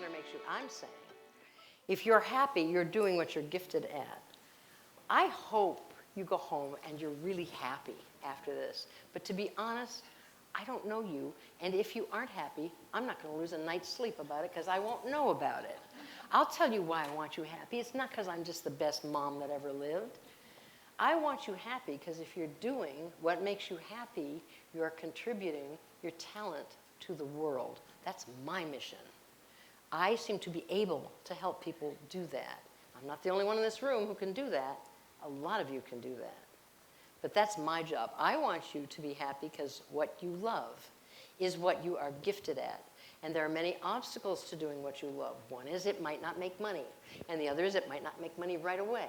or makes you, I'm saying, if you're happy, you're doing what you're gifted at. I hope you go home and you're really happy after this. But to be honest, I don't know you. And if you aren't happy, I'm not going to lose a night's sleep about it because I won't know about it. I'll tell you why I want you happy. It's not because I'm just the best mom that ever lived. I want you happy because if you're doing what makes you happy, you're contributing your talent to the world. That's my mission. I seem to be able to help people do that. I'm not the only one in this room who can do that. A lot of you can do that. But that's my job. I want you to be happy because what you love is what you are gifted at. And there are many obstacles to doing what you love. One is it might not make money. And the other is it might not make money right away.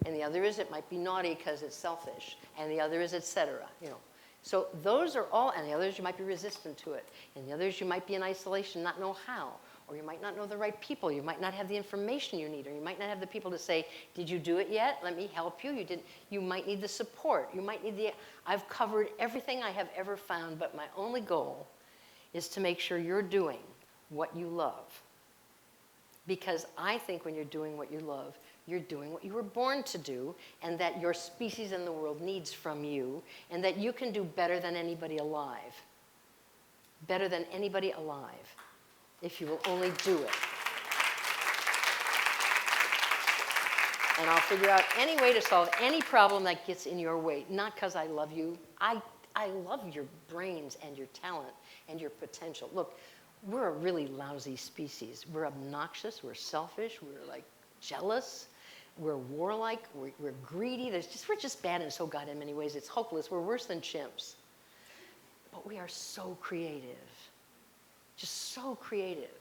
And the other is it might be naughty because it's selfish. And the other is et cetera. You know. So those are all, and the others you might be resistant to it. And the others you might be in isolation, not know how. Or you might not know the right people. You might not have the information you need. Or you might not have the people to say, did you do it yet? Let me help you. You didn't. You might need the support. You might need the, I've covered everything I have ever found, but my only goal is to make sure you're doing what you love. Because I think when you're doing what you love, you're doing what you were born to do, and that your species in the world needs from you, and that you can do better than anybody alive. Better than anybody alive, if you will only do it. And I'll figure out any way to solve any problem that gets in your way, not because I love you. I love your brains and your talent and your potential. Look, we're a really lousy species. We're obnoxious, we're selfish, we're like jealous, we're warlike, we're greedy. We're just bad in so goddamn many ways. It's hopeless. We're worse than chimps. But we are so creative, just so creative.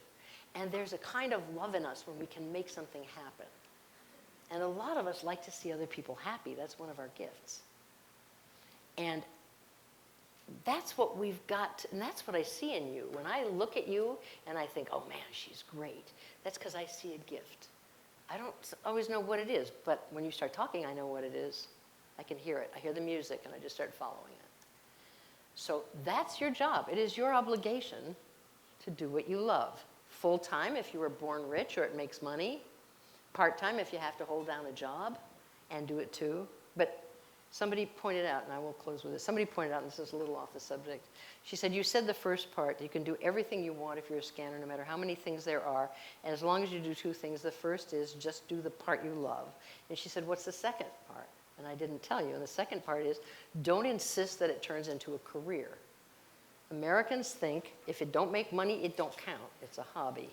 And there's a kind of love in us when we can make something happen. And a lot of us like to see other people happy. That's one of our gifts. And that's what we've got, and that's what I see in you. When I look at you and I think, oh man, she's great, that's because I see a gift. I don't always know what it is, but when you start talking, I know what it is. I can hear it. I hear the music, and I just start following it. So that's your job. It is your obligation to do what you love. Full-time if you were born rich or it makes money. Part-time if you have to hold down a job and do it too. But somebody pointed out, and I will close with this, somebody pointed out, and this is a little off the subject, she said, you said the first part, you can do everything you want if you're a scanner, no matter how many things there are, and as long as you do two things. The first is just do the part you love. And she said, what's the second part? And I didn't tell you. And the second part is, don't insist that it turns into a career. Americans think if it don't make money, it don't count. It's a hobby.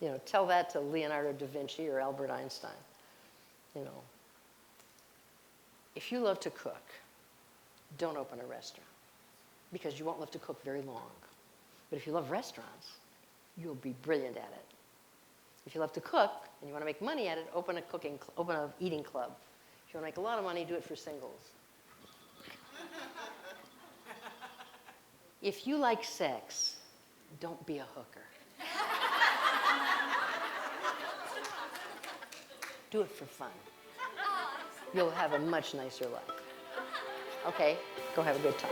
You know, tell that to Leonardo da Vinci or Albert Einstein. You know, if you love to cook, don't open a restaurant because you won't love to cook very long. But if you love restaurants, you'll be brilliant at it. If you love to cook and you want to make money at it, open an eating club. If you want to make a lot of money, do it for singles. If you like sex, don't be a hooker. Do it for fun. You'll have a much nicer life. Okay, go have a good time.